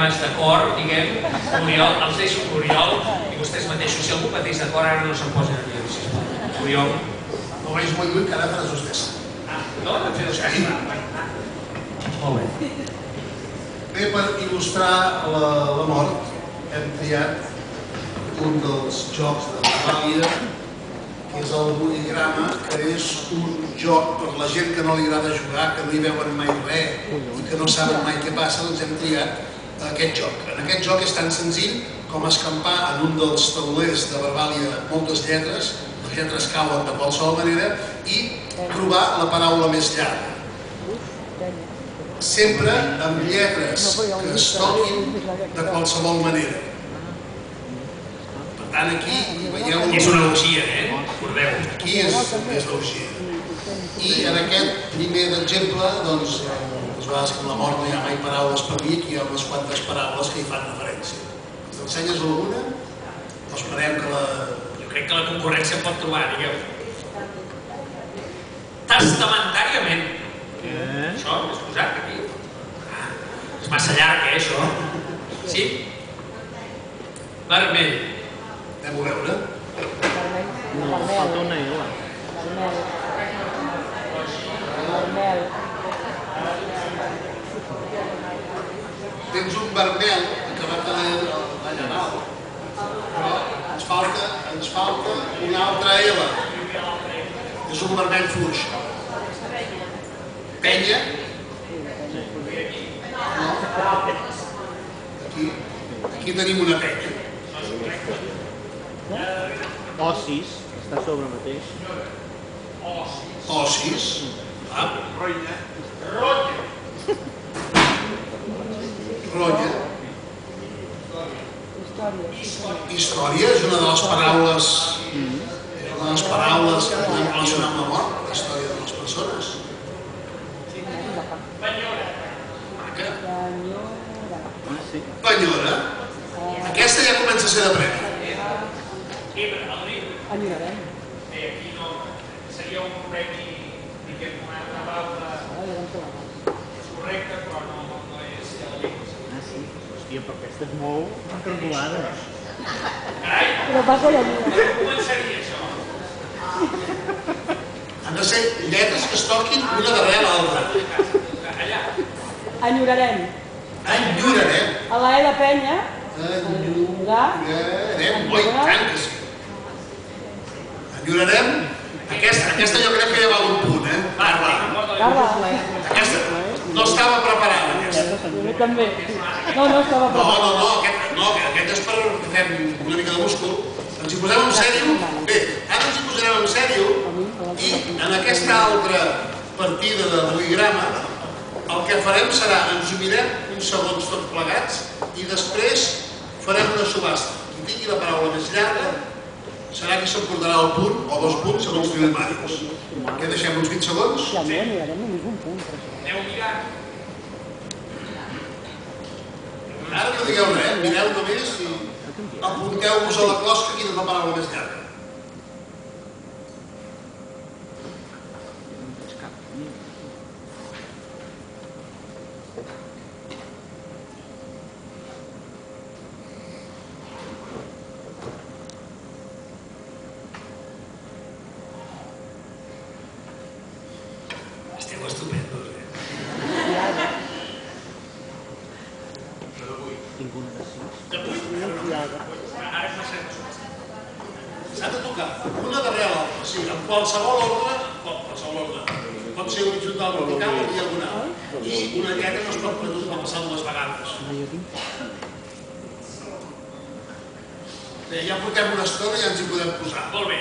temes de cor, diguem, els deixo l'Oriol i vostès mateixos. Si algú pateix de cor, ara no se'n posin a dir, sisplau. Oriol. No veig molt lluny, que ara faràs hostessa. No? Doncs fer hostessa. Molt bé. Bé, per il·lustrar la mort, hem triat un dels jocs de la Vàlia, que és el Boligrama, que és un joc per la gent que no li agrada jugar, que no hi veuen mai res i que no saben mai què passa, doncs hem triat aquest joc. En aquest joc és tan senzill com escampar en un dels taulers de Verbàlia moltes lletres, les lletres cauen de qualsevol manera, i trobar la paraula més llarga. Sempre amb lletres que es toquin de qualsevol manera. Per tant, aquí hi veieu... És una orgia, recordeu. Aquí és l'orgia. I en aquest primer d'exemple, doncs, les vegades que amb la mort no hi ha mai paraules per dir, aquí hi ha unes quantes paraules que hi fan referència. Ens ensenyes alguna? O esperem que la... Jo crec que la concurrència pot trobar, digueu. Testamentàriament. Això és posat aquí. És massa llarg, això. Sí? Vermell. Anem a veure. No, falta una L. Vermell. Tens un vermell acabat de la llanal, però ens falta una altra L. És un vermell fluix. Penya. Aquí tenim una penya. Ossis, està sobre mateix. Ossis. Ronya. Ronya. Història és una de les paraules que podem relacionar amb la mort, la història de les persones. Penyora. Aquesta ja comença a ser de premi. Enyorarem. Bé, aquí no... Seria un premi, diguem, una paraula correcta, però no és dialèctica. Ah, sí? Hòstia, però aquesta és molt encargolada. Carai! Però passa la vida. Com començaria, això? Han de ser lletres que es toquin una darrere l'altra. Allà. Enyorarem. Enyorarem. A la E de penya. Enyorarem. Oi, tant que sí. Enyorarem. Aquesta jo crec que ja val un punt, Carla. Aquesta no estava preparada, aquesta. Jo també. No estava preparada. No, aquest és per fer una mica de múscul. Ens hi posem en sèrio. Bé, ara ens hi posarem en sèrio i en aquesta altra partida de Boligrama el que farem serà, ens ho mirem uns segons tots plegats i després farem una subhasta. Qui tingui la paraula més llarga serà qui s'emportarà el punt o 2 punts segons Lluís Màrius. Què deixem, uns 20 segons? Ja, enyorarem només un punt. Aneu mirant. Ara no digueu res, mireu només i apunteu-vos a la closca quina és la paraula més llarga. Esteu estupendos, Tinc una de 6. Ara és massa... S'ha de tocar una darrere l'altra, sí, en qualsevol ordre, pot ser horitzontal, vertical o diagonal, i una lletra no es pot passar dues vegades. Bé, ja portem una estona i ja ens hi podem posar. Molt bé.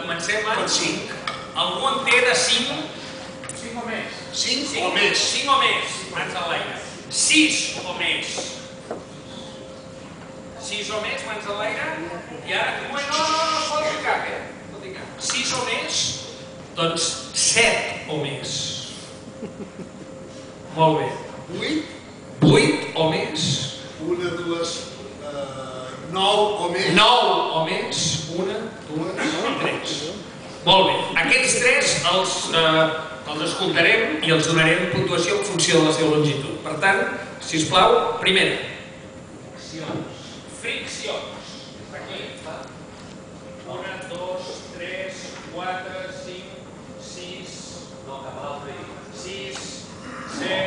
Comencem amb... 5. Algú en té de 5? 5 o més. 5 o més. 5 o més. Mans a l'aire. 6 o més. 6 o més, mans a l'aire. I ara... No es pot dir cap, No dir cap. 6 o més, doncs 7 o més. Molt bé. 8. 8 o més. 1, 2, 9 o més. 9 o més. 1, 2, 3. Molt bé. Aquests 3 els Els escoltarem i els donarem puntuació en funció de la seva longitud. Per tant, sisplau, primera. Friccions. Aquí. 1, 2, 3, 4, 5, 6, 6, 7,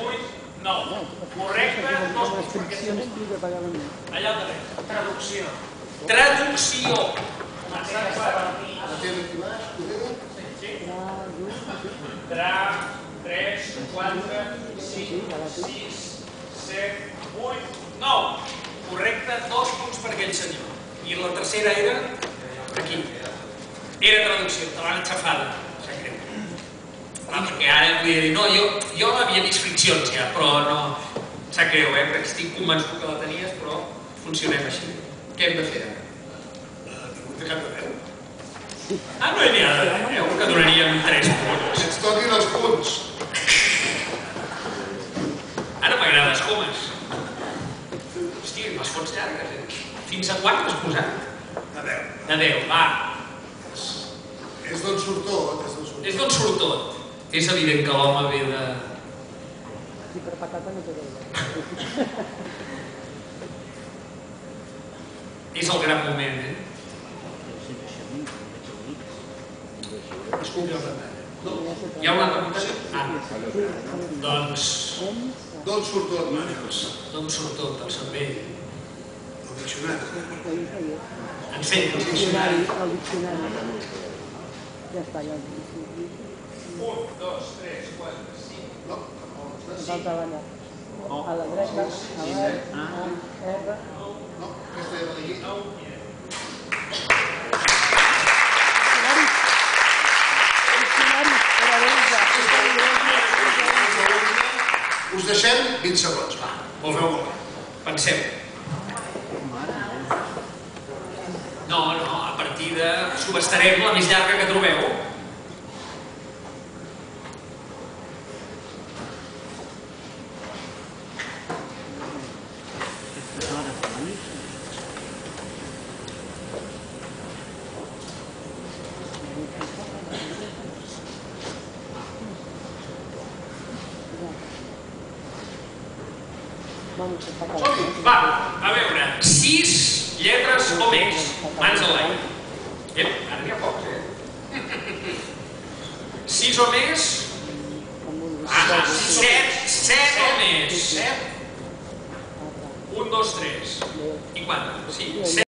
8, 9. Correcte, 2 punts per aquest segon. Allà al darrere. Traducció. Traducció. Començant per... Tra, 3, 4, 5, 6, 7, 8, 9. Correcte, 2 punts per aquell senyor. I la tercera era aquí. Era traducció, te l'han aixafada. Sap greu. Clar, perquè ara podria dir, no, jo l'havia vist friccions ja, però no... Sap greu, perquè estic convençut que la tenies, però funcionem així. Què hem de fer ara? De cap de veu. Ah, no hi ha de veu, que donaríem 3 punts. Que ens toquin els punts. Ara m'agrada les comes. Hosti, les fots llargues. Fins a quant has posat? De 10. De 10, va. És d'on surt tot, És d'on surt tot. És evident que l'home ve de... Sí, per patata no té gaire. És el gran moment, eh? Escolta, hi ha una reputació? Ah, doncs... D'on surt tot, Mànius? D'on surt tot, el cervell? El diccionari. Ensenya. El diccionari. Ja està, ja. 1, 2, 3, 4, 5. No? Falta allà. A la dreta, a R. No? Aquesta ja l'he dit. Us deixem 20 segons, va. Molt bé. Penseu. No, a partir de... Subestarem la més llarga que trobeu. Va, a veure, 6 lletres o més. Mans a l'aire. Ara n'hi ha pocs, eh? 6 o més? 7 o més. 1, 2, 3. I quant? Sí, 7.